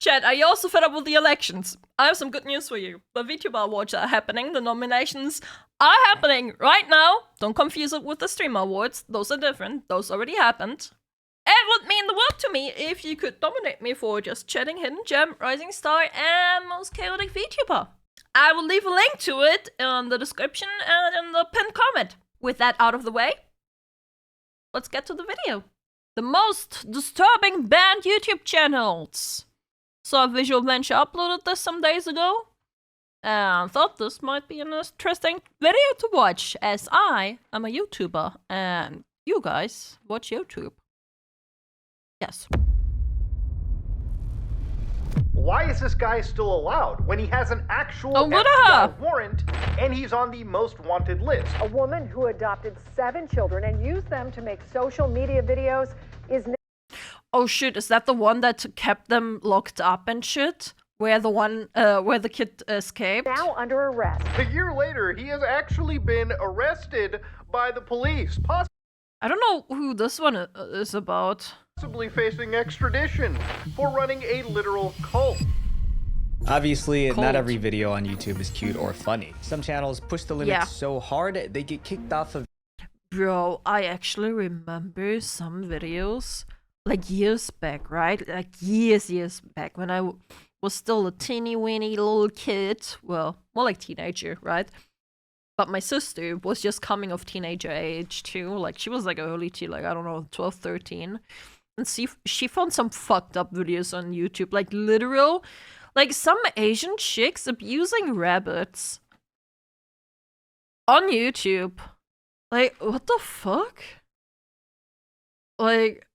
Chat, are you also fed up with the elections? I have some good news for you. The VTuber Awards are happening. The nominations are happening right now. Don't confuse it with the Streamer Awards. Those are different. Those already happened. It would mean the world to me if you could nominate me for just chatting Hidden Gem, Rising Star, and Most Chaotic VTuber. I will leave a link to it in the description and in the pinned comment. With that out of the way, let's get to the video. The most disturbing banned YouTube channels. Saw Visual Venture uploaded this some days ago, and thought this might be an interesting video to watch, as I am a YouTuber, and you guys watch YouTube. Yes. Why is this guy still allowed when he has an actual what FBI warrant and he's on the most wanted list? A woman who adopted 7 children and used them to make social media videos is... Oh shit, is that the one that kept them locked up and shit? Where the kid escaped? Now under arrest. A year later, he has actually been arrested by the police, I don't know who this one is about. possibly facing extradition for running a literal cult. Obviously, not every video on YouTube is cute or funny. Some channels push the limits so hard, they get kicked off of... Bro, I actually remember some videos, like years back, right? Like years back, when I was still a teeny-weeny little kid. Well, more like teenager, right? But my sister was just coming of teenager age too. Like, she was like early teen, like, I don't know, 12, 13. And she found some fucked up videos on YouTube, like literal, like some Asian chicks abusing rabbits on YouTube. Like, what the fuck? Like,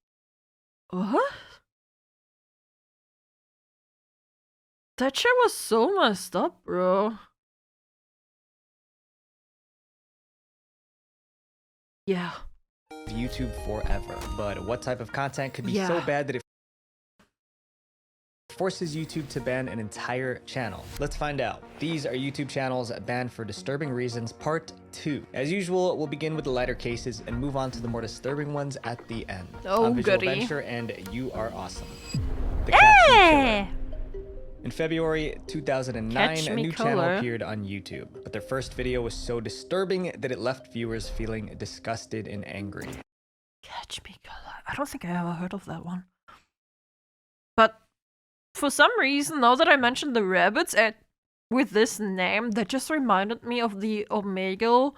what? That shit was so messed up, bro. Yeah. YouTube forever. But what type of content could be so bad that it forces YouTube to ban an entire channel? Let's find out. These are YouTube channels banned for disturbing reasons, part 2. As usual, we'll begin with the lighter cases and move on to the more disturbing ones at the end. Oh, I'm Visual goody. Venture, and you are awesome. The Kitsunero. In February 2009, a new channel appeared on YouTube, but their first video was so disturbing that it left viewers feeling disgusted and angry. Catch Me Color. I don't think I ever heard of that one. But for some reason, now that I mentioned the rabbits with this name, that just reminded me of the Omegle,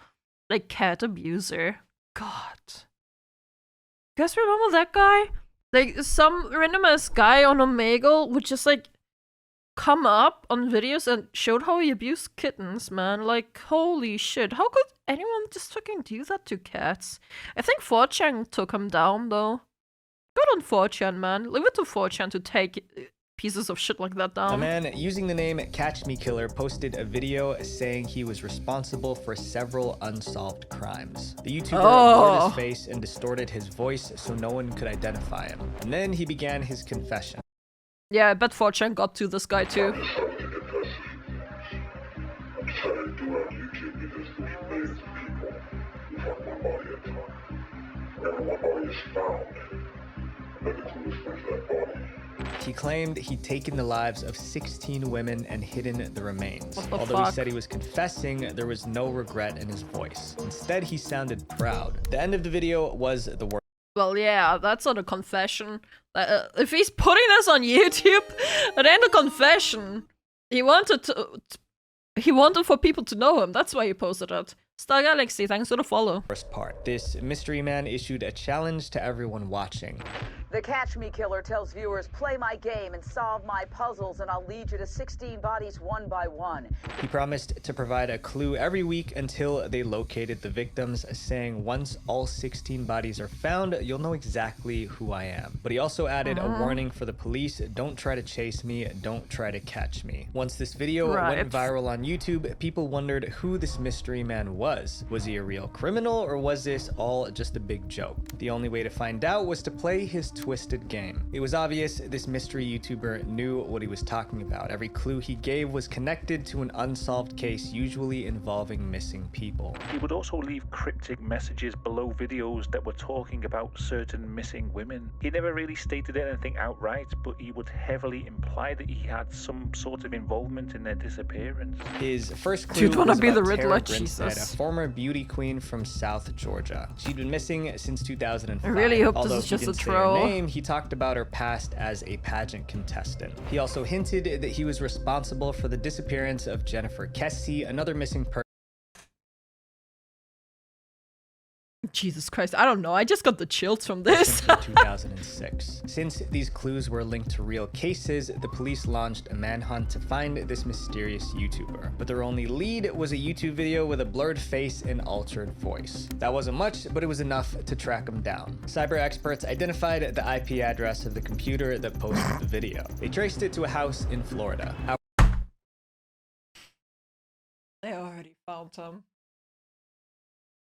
like, cat abuser. God. You guys remember that guy? Like, some random ass guy on Omegle would just, like, come up on videos and showed how he abused kittens, man. Like, holy shit. How could anyone just fucking do that to cats? I think 4chan took him down, though. Good on 4chan, man. Leave it to 4chan to take pieces of shit like that A down. man using the name Catch Me Killer posted a video saying he was responsible for several unsolved crimes. The YouTuber blurred his face and distorted his voice so no one could identify him. And then he began his confession. Yeah, I bet 4chan got to this guy too. He claimed he'd taken the lives of 16 women and hidden the remains. Although he said he was confessing, there was no regret in his voice. Instead, he sounded proud. The end of the video was the worst. Well, yeah, that's not a confession. If he's putting this on YouTube, it ain't a confession. He wanted for people to know him. That's why he posted it. Star Galaxy, thanks for the follow. First part. This mystery man issued a challenge to everyone watching. The Catch Me Killer tells viewers, play my game and solve my puzzles and I'll lead you to 16 bodies one by one. He promised to provide a clue every week until they located the victims, saying once all 16 bodies are found, you'll know exactly who I am. But he also added a warning for the police, don't try to chase me, don't try to catch me. Once this video went viral on YouTube, people wondered who this mystery man was. Was he a real criminal or was this all just a big joke? The only way to find out was to play his twisted game. It was obvious this mystery YouTuber knew what he was talking about. Every clue he gave was connected to an unsolved case, usually involving missing people. He would also leave cryptic messages below videos that were talking about certain missing women. He never really stated anything outright, but he would heavily imply that he had some sort of involvement in their disappearance. His first clue Dude, wanna was be the about Riddler? Tara Grinstead, Jesus. a former beauty queen from South Georgia. She'd been missing since 2005. I really hope Although this is he just a didn't say her troll. name, he talked about her past as a pageant contestant. He also hinted that he was responsible for the disappearance of Jennifer Kessie, another missing person. Jesus Christ, I don't know. I just got the chills from this. In 2006. Since these clues were linked to real cases, the police launched a manhunt to find this mysterious YouTuber. But their only lead was a YouTube video with a blurred face and altered voice. That wasn't much, but it was enough to track him down. Cyber experts identified the IP address of the computer that posted the video. They traced it to a house in Florida. They already found him.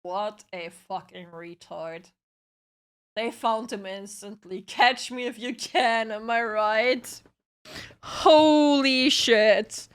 What a fucking retard. They found him instantly. Catch me if you can, am I right? Holy shit.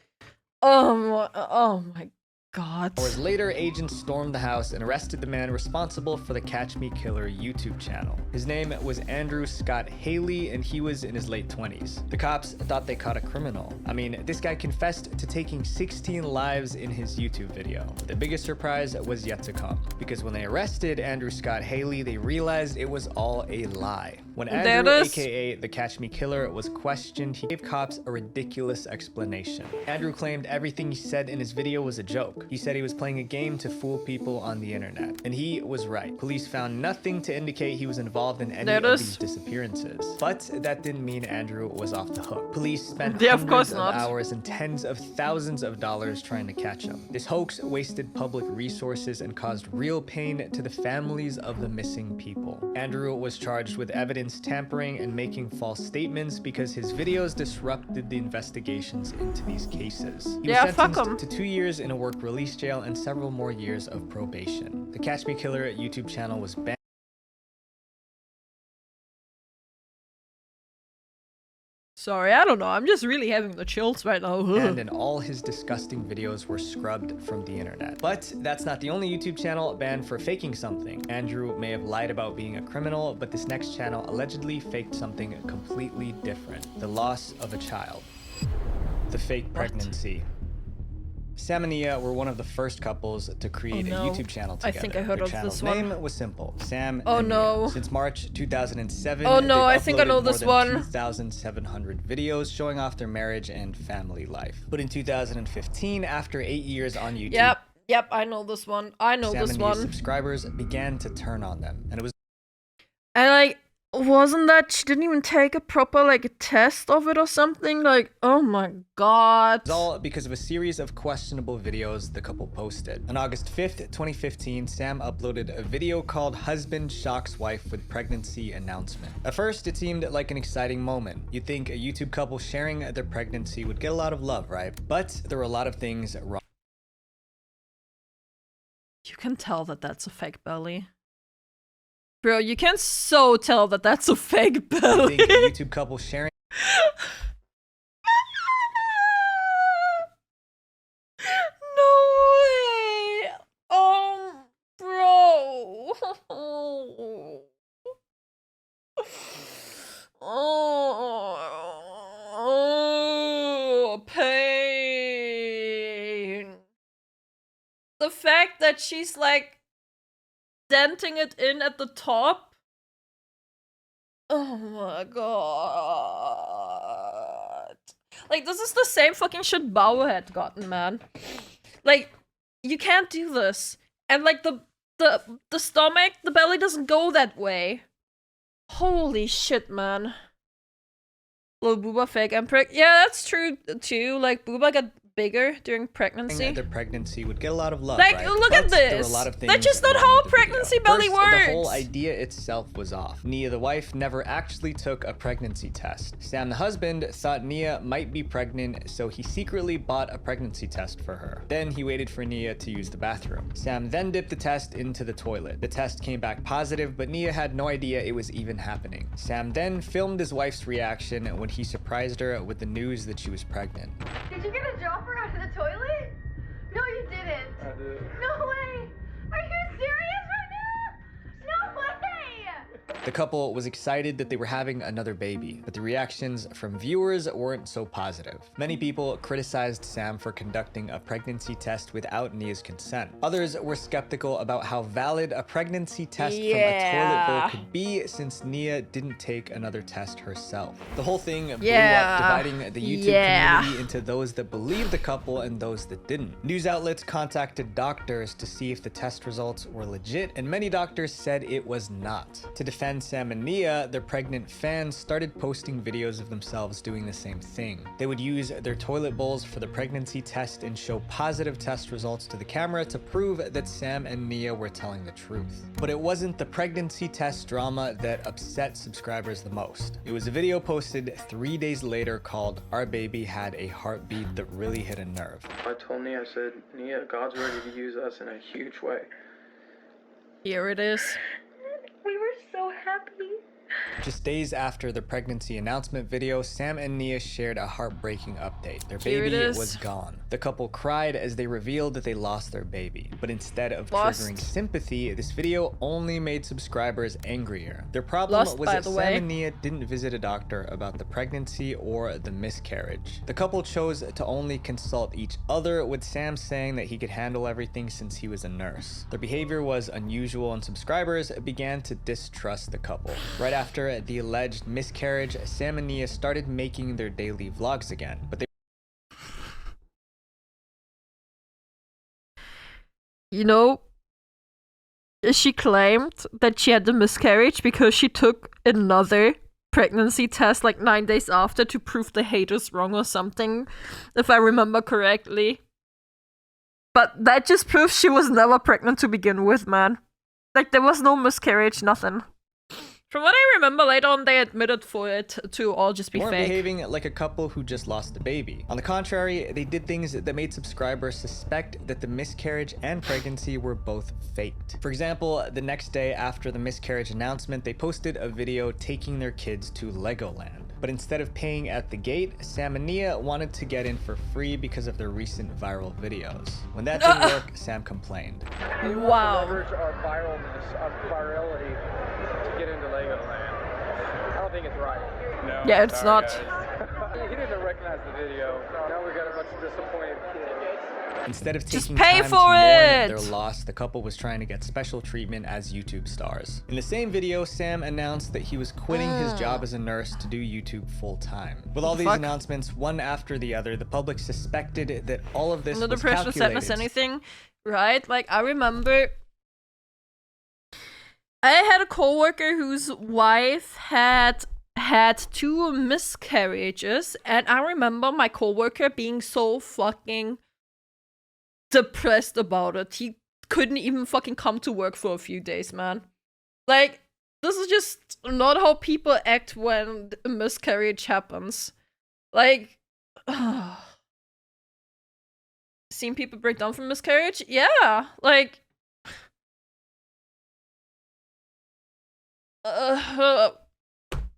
Oh my god. Hours later, agents stormed the house and arrested the man responsible for the Catch Me Killer YouTube channel. His name was Andrew Scott Haley, and he was in his late 20s. The cops thought they caught a criminal. I mean, this guy confessed to taking 16 lives in his YouTube video. The biggest surprise was yet to come, because when they arrested Andrew Scott Haley, they realized it was all a lie. When Andrew, aka the Catch Me Killer, was questioned, he gave cops a ridiculous explanation. Andrew claimed everything he said in his video was a joke. He said he was playing a game to fool people on the internet. And he was right. Police found nothing to indicate he was involved in any of these disappearances. But that didn't mean Andrew was off the hook. Police spent hundreds of hours and tens of thousands of dollars trying to catch him. This hoax wasted public resources and caused real pain to the families of the missing people. Andrew was charged with evidence tampering and making false statements because his videos disrupted the investigations into these cases. He was sentenced to 2 years in a work release jail and several more years of probation. The Catch Me Killer YouTube channel was banned. Sorry, I don't know. I'm just really having the chills right now. And all his disgusting videos were scrubbed from the internet. But that's not the only YouTube channel banned for faking something. Andrew may have lied about being a criminal, but this next channel allegedly faked something completely different. The loss of a child. The fake pregnancy. Sam and Nia were one of the first couples to create a YouTube channel together. I think I heard of this one. Their channel's name was simple: Sam and Nia. Since March 2007, I think I know this one. 2,700 videos showing off their marriage and family life. But in 2015, after 8 years on YouTube, Yep, I know this one. Sam and Nia's subscribers began to turn on them, and it was. And like, wasn't that she didn't even take a proper like test of it or something? Like, oh my god. It's all because of a series of questionable videos the couple posted. On August 5th, 2015, Sam uploaded a video called "Husband Shocks Wife with Pregnancy Announcement." At first, it seemed like an exciting moment. You'd think a YouTube couple sharing their pregnancy would get a lot of love, right? But there were a lot of things wrong. You can tell that that's a fake belly. Bro, you can so tell that that's a fake belly. I think a YouTube couple sharing. No way! Bro! Oh, pain. The fact that she's like denting it in at the top. Oh my god. Like, this is the same fucking shit Bauer had gotten, man. Like, you can't do this. And like the stomach, the belly doesn't go that way. Holy shit, man. Little Booba fake and prick. Yeah, that's true too. Like, Booba got bigger during pregnancy. The pregnancy would get a lot of love, Like, right? look at But there were this. a lot of That's things just not wrong how a with the video. pregnancy belly First, works. the whole idea itself was off. Nia, the wife, never actually took a pregnancy test. Sam, the husband, thought Nia might be pregnant, so he secretly bought a pregnancy test for her. Then he waited for Nia to use the bathroom. Sam then dipped the test into the toilet. The test came back positive, but Nia had no idea it was even happening. Sam then filmed his wife's reaction when he surprised her with the news that she was pregnant. Did you get a dropper out of the toilet? No, you didn't. I did. No way. Are you serious right now? No way. The couple was excited that they were having another baby, but the reactions from viewers weren't so positive. Many people criticized Sam for conducting a pregnancy test without Nia's consent. Others were skeptical about how valid a pregnancy test from a toilet bowl could be, since Nia didn't take another test herself. The whole thing blew up, dividing the YouTube community into those that believed the couple and those that didn't. News outlets contacted doctors to see if the test results were legit, and many doctors said it was not. To defend Sam and Nia, their pregnant fans started posting videos of themselves doing the same thing. They would use their toilet bowls for the pregnancy test and show positive test results to the camera to prove that Sam and Nia were telling the truth. But it wasn't the pregnancy test drama that upset subscribers the most. It was a video posted 3 days later called "Our Baby Had a Heartbeat That Really Hit a Nerve." I told Nia, I said, Nia, God's ready to use us in a huge way. Here it is. We were so happy. Just days after the pregnancy announcement video, Sam and Nia shared a heartbreaking update. Their Here it baby is. was gone. The couple cried as they revealed that they lost their baby. But instead of triggering sympathy, this video only made subscribers angrier. Their problem was that Sam and Nia didn't visit a doctor about the pregnancy or the miscarriage. The couple chose to only consult each other, with Sam saying that he could handle everything since he was a nurse. Their behavior was unusual, and subscribers began to distrust the couple. Right after the alleged miscarriage, Sam and Nia started making their daily vlogs again, but You know, she claimed that she had the miscarriage because she took another pregnancy test like 9 days after to prove the haters wrong or something, if I remember correctly. But that just proves she was never pregnant to begin with, man. Like, there was no miscarriage, nothing. From what I remember, later on they admitted for it to all just be weren't fake. behaving like a couple who just lost the baby. On the contrary, they did things that made subscribers suspect that the miscarriage and pregnancy were both faked. For example, the next day after the miscarriage announcement, they posted a video taking their kids to Legoland. But instead of paying at the gate, Sam and Nia wanted to get in for free because of their recent viral videos. When that didn't work, Sam complained. Wow. Leverage our viralness, our virality to get into Legoland. I don't think it's right. No. Yeah, it's not. He didn't even recognize the video. Now we got a bunch of disappointed kids. Instead of Just taking pay time for to mourn it! their loss, the couple was trying to get special treatment as YouTube stars. In the same video, Sam announced that he was quitting his job as a nurse to do YouTube full-time. With all these announcements, one after the other, the public suspected that all of this was Depression, sadness, anything, right? Like, I remember I had a coworker whose wife had 2 miscarriages, and I remember my coworker being so fucking depressed about it. He couldn't even fucking come to work for a few days, man. Like, this is just not how people act when a miscarriage happens. Like, seen people break down from miscarriage? Yeah, like,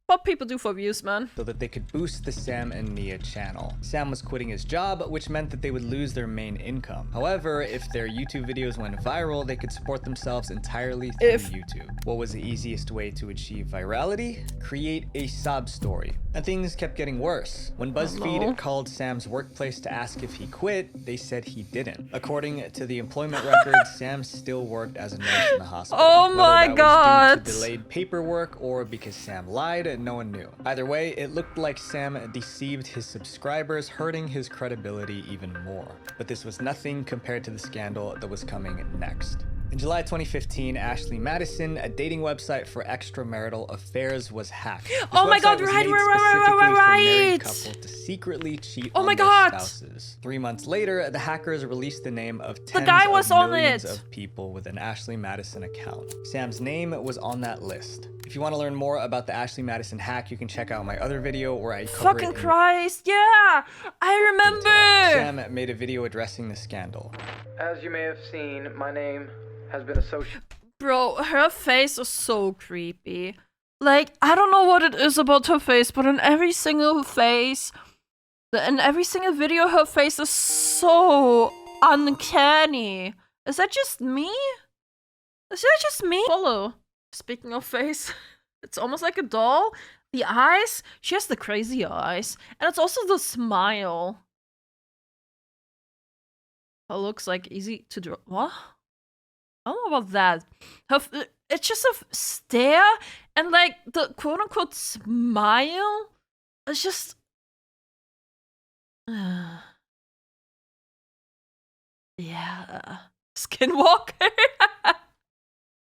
what people do for views, man. So that they could boost the Sam and Nia channel. Sam was quitting his job, which meant that they would lose their main income. However, if their YouTube videos went viral, they could support themselves entirely through YouTube. What was the easiest way to achieve virality? Create a sob story. And things kept getting worse. When BuzzFeed called Sam's workplace to ask if he quit, they said he didn't. According to the employment records, Sam still worked as a nurse in the hospital. Oh my god! Due to delayed paperwork or because Sam lied, no one knew. Either way, it looked like Sam deceived his subscribers, hurting his credibility even more. But this was nothing compared to the scandal that was coming next. In July 2015, Ashley Madison, a dating website for extramarital affairs, was hacked. This Oh my God, website was right, made right, specifically for married right. couples to secretly cheat Oh on my their God. spouses. 3 months later, the hackers released the name of tens guy was of on millions it. of people with an Ashley Madison account. Sam's name was on that list. If you want to learn more about the Ashley Madison hack, you can check out my other video where I cover Fucking it in Christ, yeah! I remember! Sam made a video addressing the scandal. As you may have seen, my name has been associated. Bro, her face is so creepy. Like, I don't know what it is about her face, but in every single face, in every single video, her face is so uncanny. Is that just me? Is that just me? Follow. Speaking of face, it's almost like a doll. The eyes, she has the crazy eyes. And it's also the smile. It looks like easy to draw. What? I don't know about that. It's just a stare, and like the quote unquote smile. It's just. Yeah. Skinwalker.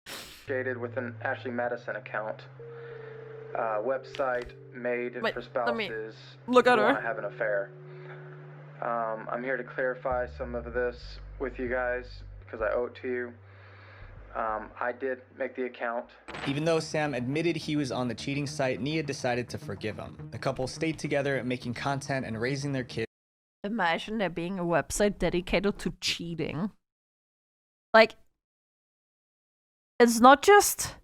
Associated with an Ashley Madison account. Website made Wait, for let me spouses look at who her. want to have an affair. I'm here to clarify some of this with you guys because I owe it to you. I did make the account. Even though Sam admitted he was on the cheating site, Nia decided to forgive him. The couple stayed together, making content and raising their kids. Imagine there being a website dedicated to cheating. Like, it's not just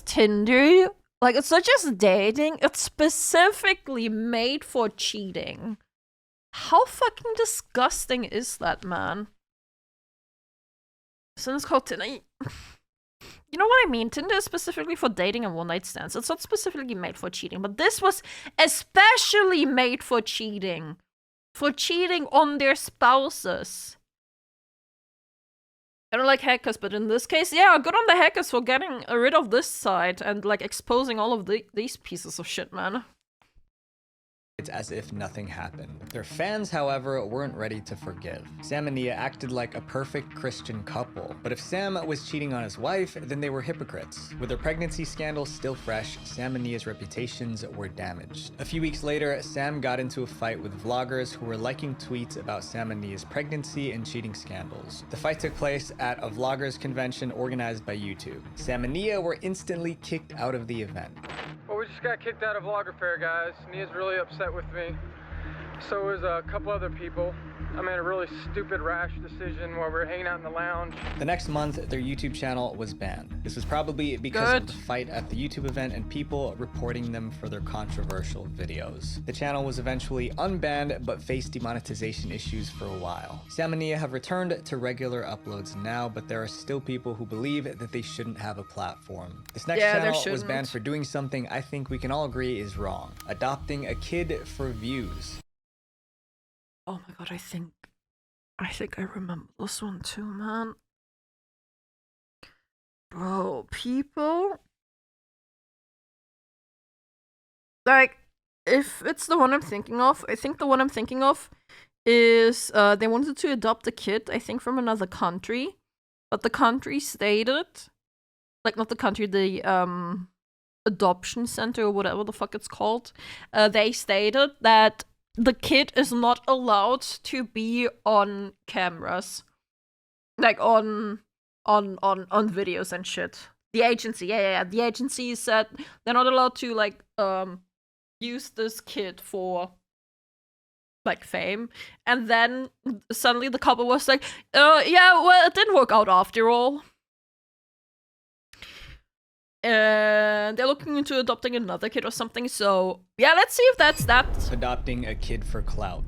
Tinder. Like, it's not just dating. It's specifically made for cheating. How fucking disgusting is that, man? So it's called Tinder. You know what I mean? Tinder is specifically for dating and one-night stands. It's not specifically made for cheating, but this was especially made for cheating. For cheating on their spouses. I don't like hackers, but in this case, yeah, good on the hackers for getting rid of this site and like exposing all of these pieces of shit, man. It's as if nothing happened. Their fans, however, weren't ready to forgive. Sam and Nia acted like a perfect Christian couple, but if Sam was cheating on his wife, then they were hypocrites. With their pregnancy scandal still fresh, Sam and Nia's reputations were damaged. A few weeks later, Sam got into a fight with vloggers who were liking tweets about Sam and Nia's pregnancy and cheating scandals. The fight took place at a vloggers convention organized by YouTube. Sam and Nia were instantly kicked out of the event. Well, we just got kicked out of Vlogger Fair, guys. Nia's really upset with me. So is a couple other people. I made a really stupid, rash decision while we were hanging out in the lounge. The next month, their YouTube channel was banned. This was probably because of the fight at the YouTube event and people reporting them for their controversial videos. The channel was eventually unbanned, but faced demonetization issues for a while. Sam and Nia have returned to regular uploads now, but there are still people who believe that they shouldn't have a platform. This next channel was banned for doing something I think we can all agree is wrong: adopting a kid for views. Oh my god, I think I remember this one too, man. Bro, people, like, if it's the one I'm thinking of, I think the one I'm thinking of is they wanted to adopt a kid, I think from another country, but the country stated, like, not the country, the adoption center or whatever the fuck it's called, they stated that the kid is not allowed to be on cameras, like on videos and shit. The agency, the agency said they're not allowed to like use this kid for like fame. And then suddenly the couple was like, yeah, well, it didn't work out after all. And they're looking into adopting another kid or something, so yeah, let's see if that's that. Adopting a kid for clout.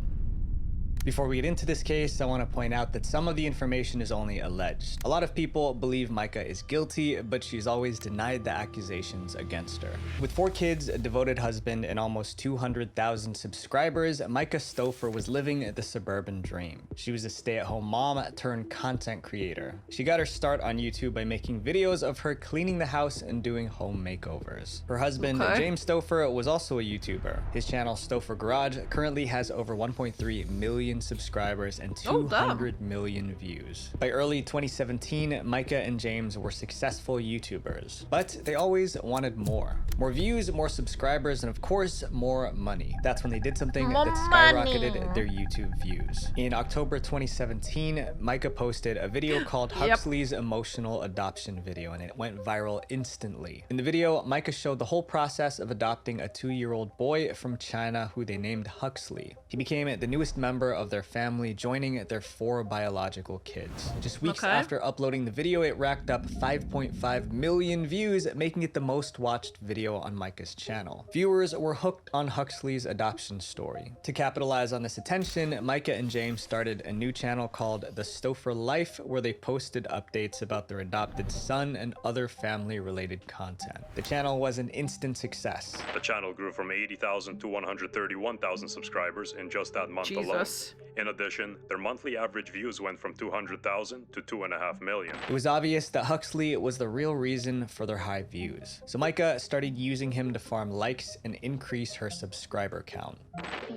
Before we get into this case, I want to point out that some of the information is only alleged. A lot of people believe Micah is guilty, but she's always denied the accusations against her. With 4 kids, a devoted husband, and almost 200,000 subscribers, Micah Stouffer was living the suburban dream. She was a stay-at-home mom turned content creator. She got her start on YouTube by making videos of her cleaning the house and doing home makeovers. Her husband, James Stouffer, was also a YouTuber. His channel, Stouffer Garage, currently has over 1.3 million million subscribers and Oh, damn. 200 million views. By early 2017, Micah and James were successful YouTubers, but they always wanted more. More views, more subscribers, and of course, more money. That's when they did something More that skyrocketed money. their YouTube views. In October 2017, Micah posted a video called Yep. Huxley's Emotional Adoption Video, and it went viral instantly. In the video, Micah showed the whole process of adopting a 2-year-old boy from China who they named Huxley. He became the newest member of their family, joining their 4 biological kids. Just weeks Okay. after uploading the video, it racked up 5.5 million views, making it the most watched video on Micah's channel. Viewers were hooked on Huxley's adoption story. To capitalize on this attention, Micah and James started a new channel called The Stouffer Life, where they posted updates about their adopted son and other family-related content. The channel was an instant success. The channel grew from 80,000 to 131,000 subscribers in just that month alone. Jesus. In addition, their monthly average views went from 200,000 to 2.5 million. It was obvious that Huxley was the real reason for their high views. So Micah started using him to farm likes and increase her subscriber count.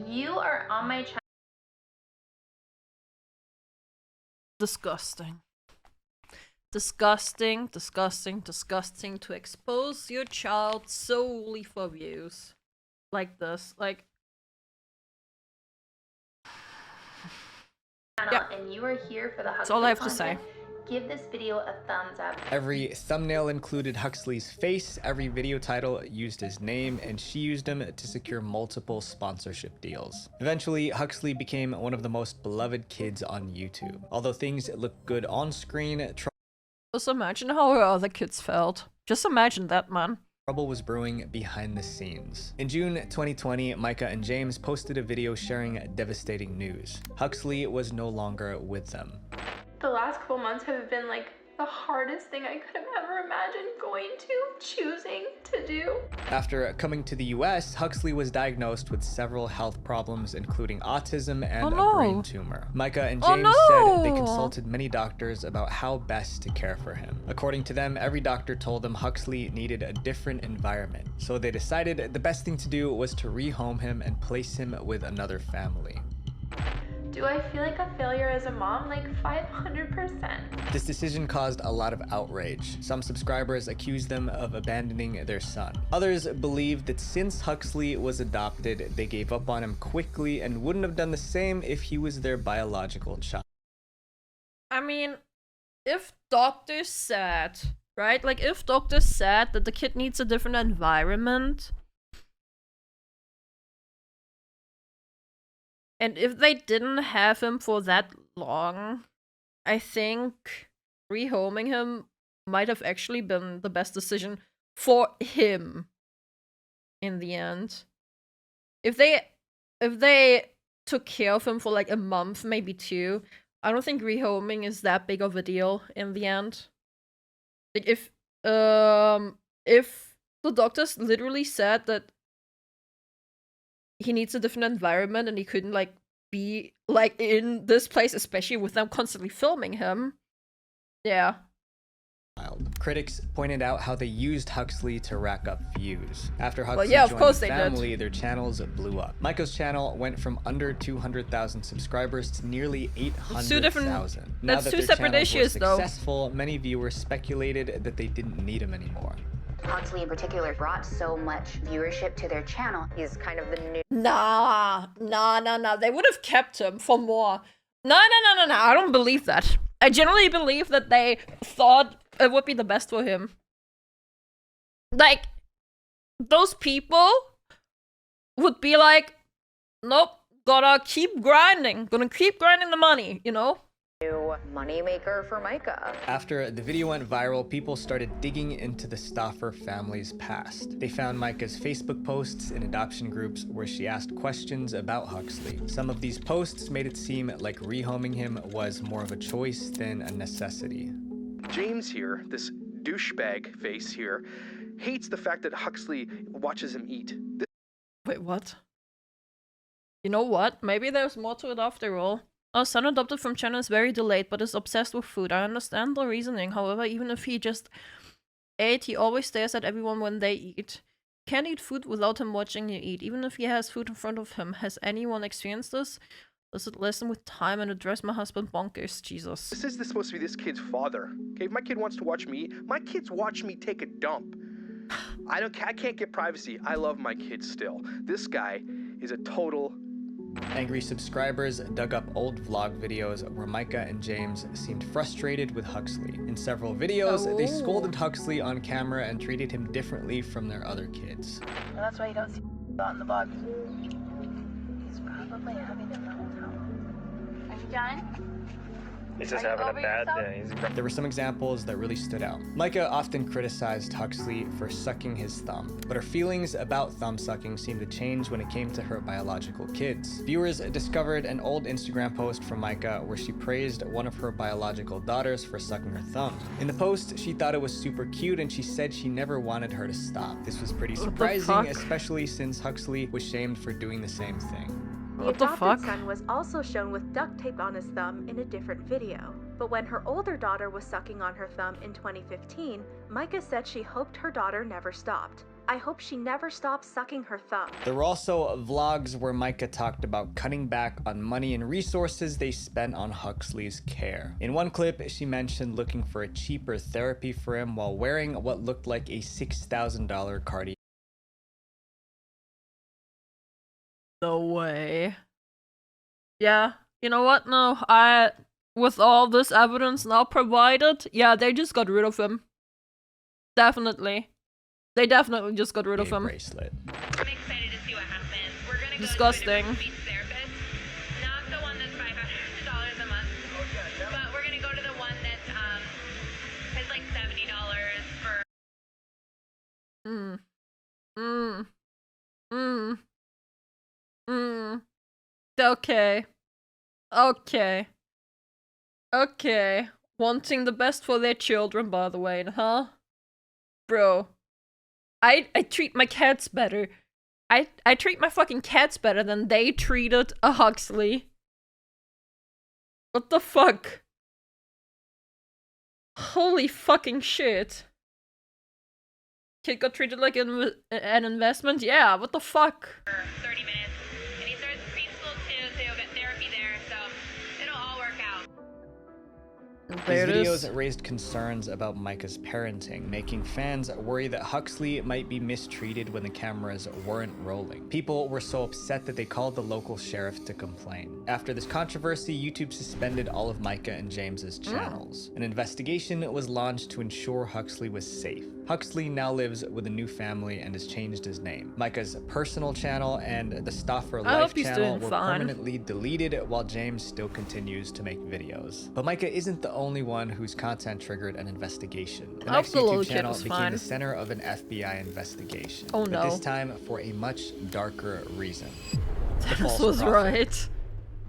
You are on my channel. Disgusting. Disgusting, disgusting, disgusting to expose your child solely for views. Like this. Like, yeah. And you are here for the That's all I have to say. Give this video a thumbs up. Every thumbnail included Huxley's face, every video title used his name, and she used him to secure multiple sponsorship deals. Eventually, Huxley became one of the most beloved kids on YouTube. Although things looked good on screen, Just imagine how her other kids felt. Just imagine that, man. trouble was brewing behind the scenes. In June 2020, Micah and James posted a video sharing devastating news. Huxley was no longer with them. The last couple months have been like the hardest thing I could have ever imagined choosing to do. After coming to the US, Huxley was diagnosed with several health problems, including autism and Oh, a brain no. tumor. Micah and Oh, James said they no. consulted many doctors about how best to care for him. According to them, every doctor told them Huxley needed a different environment. So they decided the best thing to do was to rehome him and place him with another family. Do I feel like a failure as a mom? Like 500%. This decision caused a lot of outrage. Some subscribers accused them of abandoning their son. Others believed that since Huxley was adopted, they gave up on him quickly and wouldn't have done the same if he was their biological child. I mean, if doctors said, right? Like, if doctors said that the kid needs a different environment, and if they didn't have him for that long, I think rehoming him might have actually been the best decision for him in the end. If they took care of him for like a month, maybe 2, I don't think rehoming is that big of a deal in the end. Like if the doctors literally said that he needs a different environment and he couldn't like be like in this place, especially with them constantly filming him. Yeah. Critics pointed out how they used Huxley to rack up views. After Huxley yeah, of joined course the they did. family, their channels blew up. Micah's channel went from under 200,000 subscribers to nearly 800,000. Now that's that two their separate channels were issues, though. successful, many viewers speculated that they didn't need him anymore. Huxley in particular brought so much viewership to their channel. He's kind of the new Nah. They would have kept him for more. No. I don't believe that. I generally believe that they thought it would be the best for him. Like, those people would be like, nope, gonna keep grinding the money, you know? new moneymaker for Micah. After the video went viral, people started digging into the Stauffer family's past. They found Micah's Facebook posts in adoption groups where she asked questions about Huxley. Some of these posts made it seem like rehoming him was more of a choice than a necessity. James here, this douchebag face here, hates the fact that Huxley watches him eat. Wait, what? You know what? Maybe there's more to it after all. Our son adopted from China is very delayed, but is obsessed with food. I understand the reasoning. However, even if he just ate, he always stares at everyone when they eat. Can't eat food without him watching you eat, even if he has food in front of him. Has anyone experienced this? Does it listen with time and address my husband bonkers? Jesus. This is supposed to be this kid's father. Okay, if my kid wants to watch me, my kids watch me take a dump. I can't get privacy. I love my kids still. This guy is a total... Angry subscribers dug up old vlog videos where Micah and James seemed frustrated with Huxley. In several videos, they scolded Huxley on camera and treated him differently from their other kids. Well, that's why you don't see on the vlog. He's probably having a meltdown. Are you done? He's just having a bad day. There were some examples that really stood out. Micah often criticized Huxley for sucking his thumb, but her feelings about thumb sucking seemed to change when it came to her biological kids. Viewers discovered an old Instagram post from Micah where she praised one of her biological daughters for sucking her thumb. In the post, she thought it was super cute and she said she never wanted her to stop. This was pretty surprising, especially since Huxley was shamed for doing the same thing. The adopted son was also shown with duct tape on his thumb in a different video. But when her older daughter was sucking on her thumb in 2015, Micah said she hoped her daughter never stopped. I hope she never stops sucking her thumb. There were also vlogs where Micah talked about cutting back on money and resources they spent on Huxley's care. In one clip, she mentioned looking for a cheaper therapy for him while wearing what looked like a $6,000 cardiac. No way. Yeah, you know what? No, with all this evidence now provided, yeah, they just got rid of him. Definitely. They definitely just got rid of him. Bracelet. I'm excited to see what happens. We're gonna Disgusting. go to a speech therapist. Not the one that's $500 a month. But we're gonna go to the one that's is like $70 for Okay. Okay. Okay. Wanting the best for their children, by the way, huh? Bro. I treat my cats better. I treat my fucking cats better than they treated a Huxley. What the fuck? Holy fucking shit. Kid got treated like an investment? Yeah, what the fuck? 30 minutes. And he starts preschool too, so he'll get therapy there, so it'll all work out. These videos raised concerns about Micah's parenting, making fans worry that Huxley might be mistreated when the cameras weren't rolling. People were so upset that they called the local sheriff to complain. After this controversy, YouTube suspended all of Micah and James's channels. An investigation was launched to ensure Huxley was safe. Huxley now lives with a new family and has changed his name. Micah's personal channel and the Stoffer Life channel were permanently deleted, while James still continues to make videos. But Micah isn't the only one whose content triggered an investigation. The next YouTube channel became the center of an FBI investigation. Oh no. But this time for a much darker reason. This was right.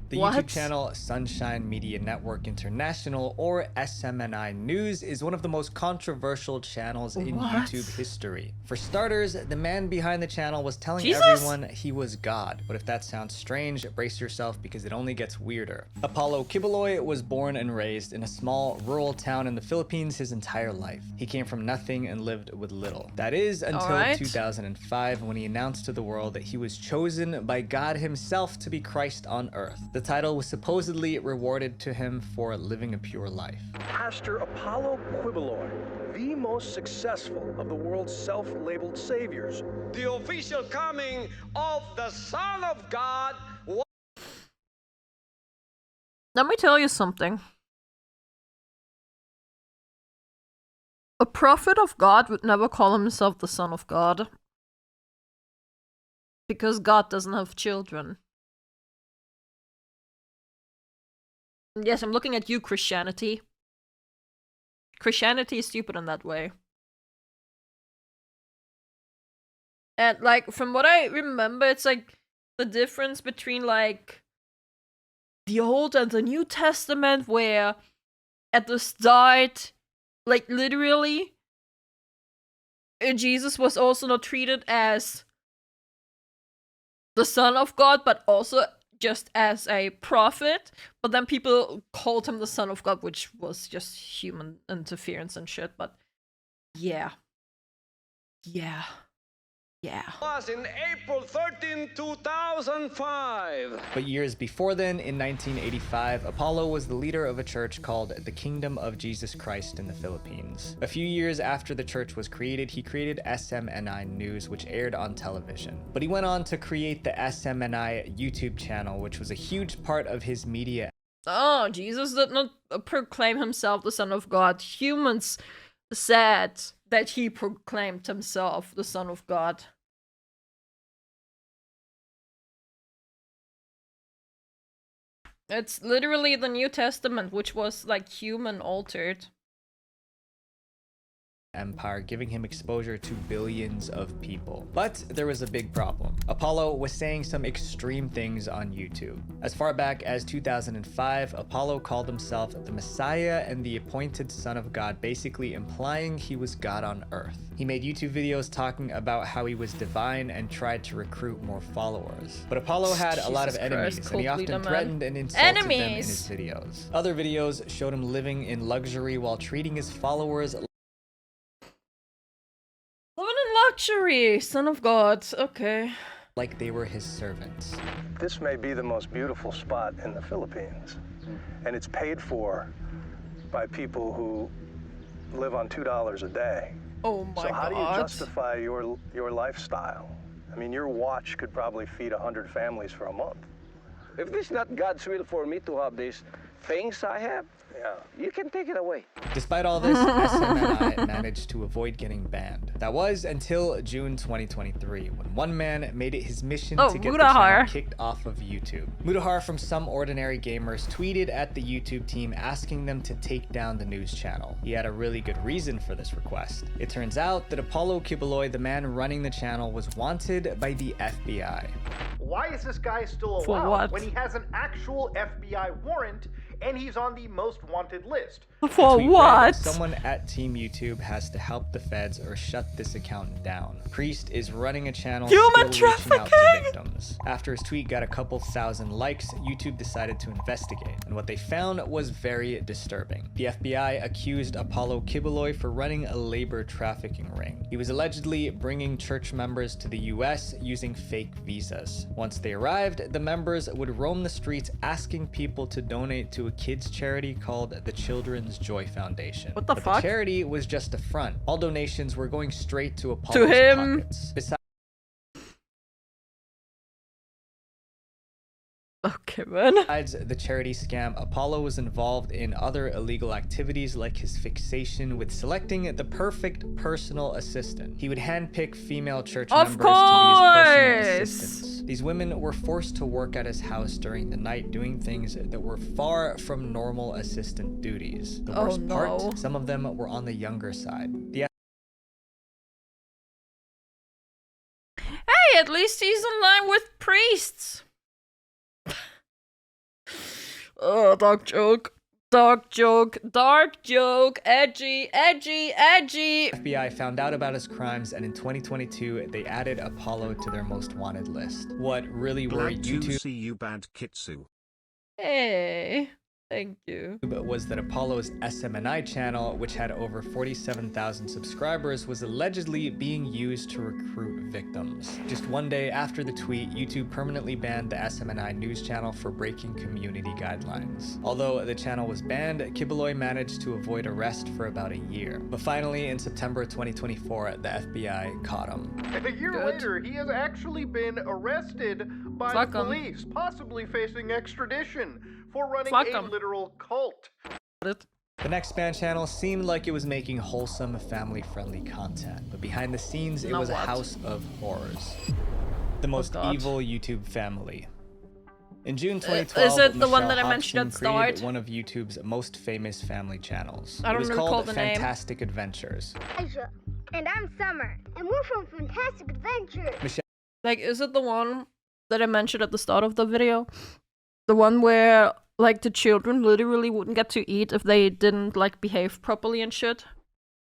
The YouTube channel Sunshine Media Network International, or SMNI News, is one of the most controversial channels in YouTube history. For starters, the man behind the channel was telling everyone he was God. But if that sounds strange, brace yourself because it only gets weirder. Apollo Kibuloy was born and raised in a small rural town in the Philippines his entire life. He came from nothing and lived with little. That is until 2005, when he announced to the world that he was chosen by God himself to be Christ on earth. The title was supposedly rewarded to him for living a pure life. Pastor Apollo Quibuloy, the most successful of the world's self-labeled saviors. The official coming of the Son of God. Let me tell you something. A prophet of God would never call himself the Son of God. Because God doesn't have children. Yes, I'm looking at you, Christianity. Christianity is stupid in that way. And, like, from what I remember, it's like the difference between, like, the Old and the New Testament, where at the start, like, literally, Jesus was also not treated as the Son of God, but also just as a prophet, but then people called him the Son of God, which was just human interference and shit, but yeah. Yeah. Was in April 13, 2005. But years before then, in 1985, Apollo was the leader of a church called the Kingdom of Jesus Christ in the Philippines. A few years after the church was created, he created SMNI News, which aired on television. But he went on to create the SMNI YouTube channel, which was a huge part of his media. Oh, Jesus did not proclaim himself the Son of God. Humans said that he proclaimed himself the Son of God. It's literally the New Testament, which was like human altered. Empire, giving him exposure to billions of people. But there was a big problem. Apollo was saying some extreme things on YouTube. As far back as 2005, Apollo called himself the Messiah and the appointed Son of God, basically implying he was God on Earth. He made YouTube videos talking about how he was divine and tried to recruit more followers. But Apollo had a lot of enemies, and he often threatened and insulted them in his videos. Other videos showed him living in luxury while treating his followers living in luxury, Son of God. Okay. Like they were his servants. This may be the most beautiful spot in the Philippines, and it's paid for by people who live on $2 a day. Oh my God. So how do you justify your lifestyle? I mean, your watch could probably feed 100 families for a month. If this is not God's will for me to have these things I have, you can take it away. Despite all this, SMNI managed to avoid getting banned. That was until June 2023, when one man made it his mission to get the channel kicked off of YouTube. Mudahar from Some Ordinary Gamers tweeted at the YouTube team asking them to take down the news channel. He had a really good reason for this request. It turns out that Apollo Kibuloy, the man running the channel, was wanted by the FBI. Why is this guy still For allowed what? when he has an actual FBI warrant and he's on the most wanted list? For what? Someone at Team YouTube has to help the feds or shut this account down. Priest is running a channel Human still reaching out to trafficking! victims. After his tweet got a couple thousand likes, YouTube decided to investigate, and what they found was very disturbing. The FBI accused Apollo Kibuloy for running a labor trafficking ring. He was allegedly bringing church members to the US using fake visas. Once they arrived, the members would roam the streets asking people to donate to a kids charity called the Children's Joy Foundation. What the But fuck? the charity was just a front. All donations were going straight to Apollo's him. pockets. Okay, man. Besides the charity scam, Apollo was involved in other illegal activities like his fixation with selecting the perfect personal assistant. He would handpick female church members to be his personal assistants. These women were forced to work at his house during the night, doing things that were far from normal assistant duties. The worst part, some of them were on the younger side. Hey, at least he's in line with priests. Oh, dark joke. Dark joke. Dark joke. Edgy, edgy, edgy. FBI found out about his crimes, and in 2022, they added Apollo to their most wanted list. What really worried YouTube see you, bad Kitsu. Hey, thank you. was that Apollo's SMNI channel, which had over 47,000 subscribers, was allegedly being used to recruit victims. Just one day after the tweet, YouTube permanently banned the SMNI news channel for breaking community guidelines. Although the channel was banned, Kibuloy managed to avoid arrest for about a year. But finally, in September 2024, the FBI caught him. A year later, he has actually been arrested by the police, possibly facing extradition for running a literal cult. The next banned channel seemed like it was making wholesome, family-friendly content, but behind the scenes, it was a house of horrors. The most evil YouTube family. In June 2012, is it the one Michelle that I mentioned at the Hobson created start? one of YouTube's most famous family channels. I don't It was recall called the name. Fantastic Adventures. Asia, and I'm Summer, and we're from Fantastic Adventures. Like, is it the one that I mentioned at the start of the video? The one where, like, the children literally wouldn't get to eat if they didn't, like, behave properly and shit?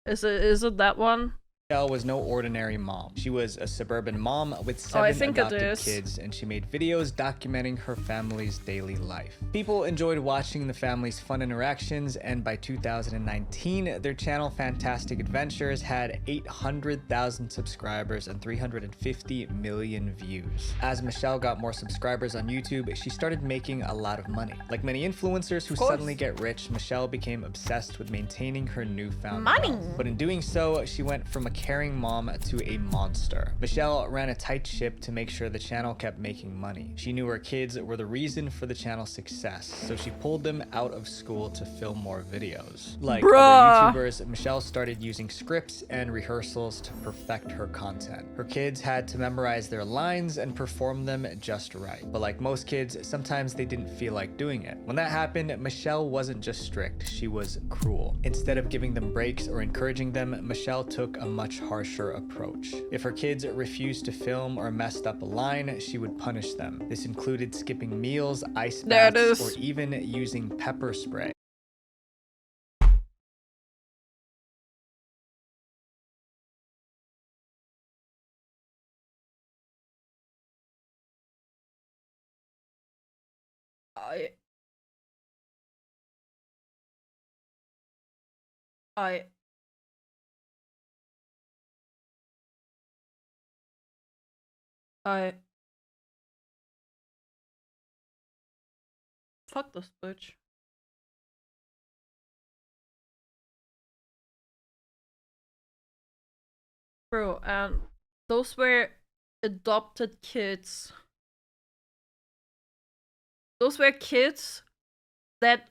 Is it that one? Michelle was no ordinary mom. She was a suburban mom with 7 adopted kids, and she made videos documenting her family's daily life. People enjoyed watching the family's fun interactions, and by 2019, their channel Fantastic Adventures had 800,000 subscribers and 350 million views. As Michelle got more subscribers on YouTube, she started making a lot of money. Like many influencers who suddenly get rich, Michelle became obsessed with maintaining her newfound wealth. But in doing so, she went from a caring mom to a monster. Michelle ran a tight ship to make sure the channel kept making money. She knew her kids were the reason for the channel's success, so she pulled them out of school to film more videos. Like other YouTubers, Michelle started using scripts and rehearsals to perfect her content. Her kids had to memorize their lines and perform them just right. But like most kids, sometimes they didn't feel like doing it. When that happened, Michelle wasn't just strict, she was cruel. Instead of giving them breaks or encouraging them, Michelle took a much harsher approach. If her kids refused to film or messed up a line, she would punish them. This included skipping meals, ice baths, or even using pepper spray. Fuck this bitch. Bro, and those were adopted kids. Those were kids that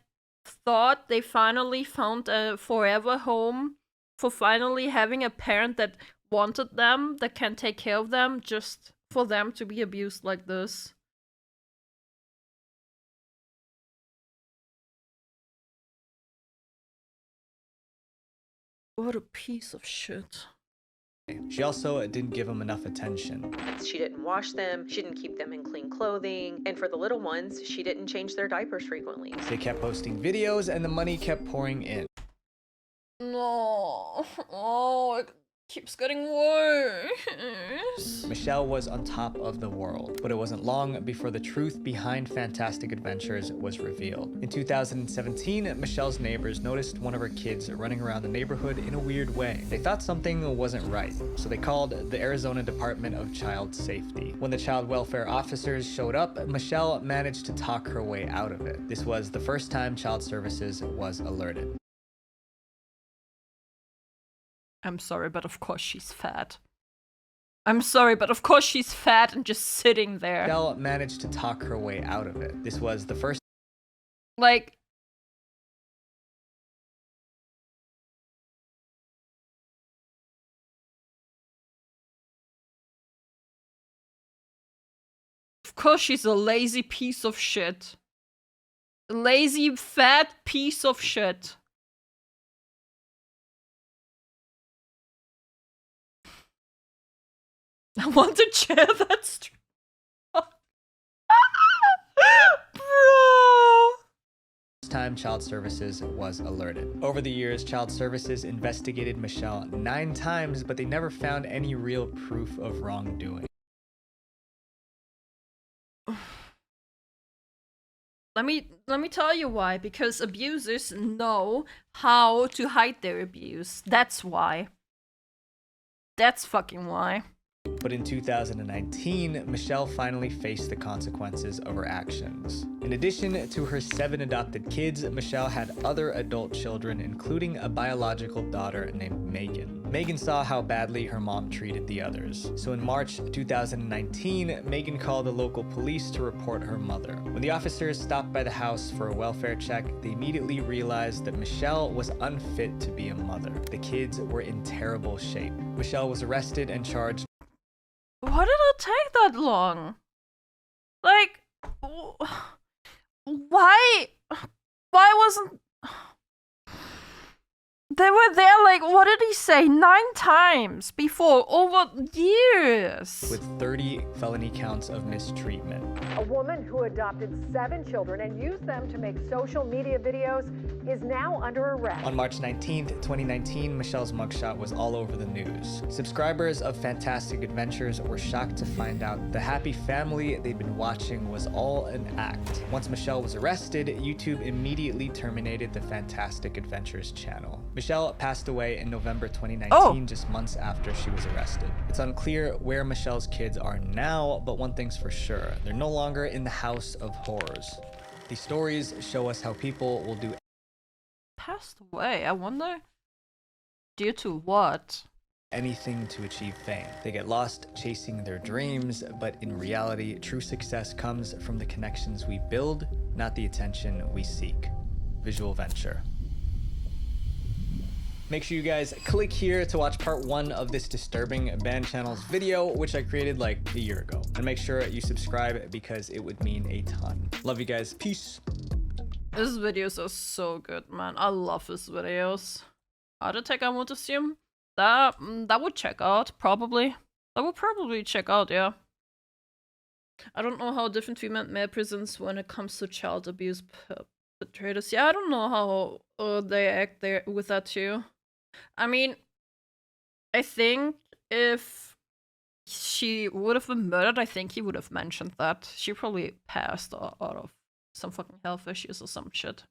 thought they finally found a forever home for finally having a parent that wanted them, that can take care of them, just for them to be abused like this. What a piece of shit. She also didn't give them enough attention. She didn't wash them, she didn't keep them in clean clothing, and for the little ones, she didn't change their diapers frequently. They kept posting videos and the money kept pouring in. No. Oh, it keeps getting worse. Michelle was on top of the world, but it wasn't long before the truth behind Fantastic Adventures was revealed. In 2017, Michelle's neighbors noticed one of her kids running around the neighborhood in a weird way. They thought something wasn't right, so they called the Arizona Department of Child Safety. When the child welfare officers showed up, Michelle managed to talk her way out of it. This was the first time Child Services was alerted. I'm sorry, but of course she's fat. I'm sorry, but of course she's fat and just sitting there. Michelle managed to talk her way out of it. This was the first... Like... Of course she's a lazy piece of shit. A lazy, fat piece of shit. I want to chair that stream. Bro! Time Child Services was alerted. Over the years, Child Services investigated Michelle 9 times, but they never found any real proof of wrongdoing. Let me tell you why. Because abusers know how to hide their abuse. That's why. That's fucking why. But in 2019, Michelle finally faced the consequences of her actions. In addition to her 7 adopted kids, Michelle had other adult children, including a biological daughter named Megan. Megan saw how badly her mom treated the others. So in March 2019, Megan called the local police to report her mother. When the officers stopped by the house for a welfare check, they immediately realized that Michelle was unfit to be a mother. The kids were in terrible shape. Michelle was arrested and charged. Why did it take that long? Like, why wasn't... They were there, like, what did he say? 9 times before, over years. With 30 felony counts of mistreatment. A woman who adopted 7 children and used them to make social media videos is now under arrest. On March 19th, 2019, Michelle's mugshot was all over the news. Subscribers of Fantastic Adventures were shocked to find out the happy family they'd been watching was all an act. Once Michelle was arrested, YouTube immediately terminated the Fantastic Adventures channel. Michelle passed away in November 2019, just months after she was arrested. It's unclear where Michelle's kids are now, but one thing's for sure, they're no longer in the house of horrors. These stories show us how people will do. Passed away, I wonder due to what? Anything to achieve fame. They get lost chasing their dreams, but in reality, true success comes from the connections we build, not the attention we seek. Visual Venture. Make sure you guys click here to watch part 1 of this disturbing band channel's video, which I created like a year ago. And make sure you subscribe because it would mean a ton. Love you guys. Peace. His videos are so good, man. I love his videos. Art Attack, I would assume. That would check out, probably. I would probably check out, yeah. I don't know how different female and male prisons when it comes to child abuse perpetrators. Yeah, I don't know how they act there with that too. I mean, I think if she would have been murdered, I think he would have mentioned that. She probably passed out of some fucking health issues or some shit.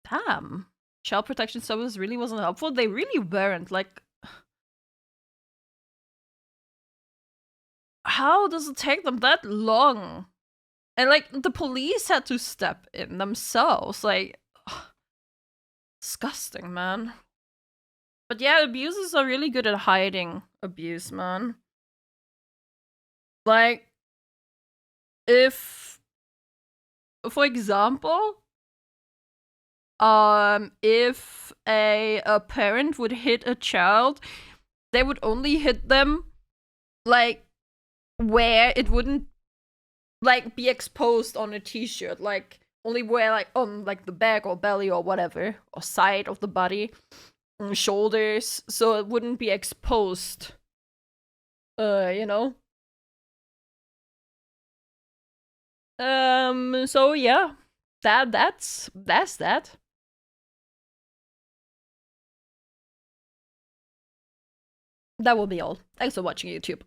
Damn. Child protection service really wasn't helpful. They really weren't. Like, how does it take them that long? And like, the police had to step in themselves. Like, disgusting, man. But yeah, abusers are really good at hiding abuse, man. Like, if, for example, if a parent would hit a child, they would only hit them, like, where it wouldn't, like, be exposed on a t-shirt, like, only where, like, on, like, the back or belly or whatever, or side of the body, shoulders, so it wouldn't be exposed, you know? So yeah, that's that. That will be all. Thanks for watching, YouTube.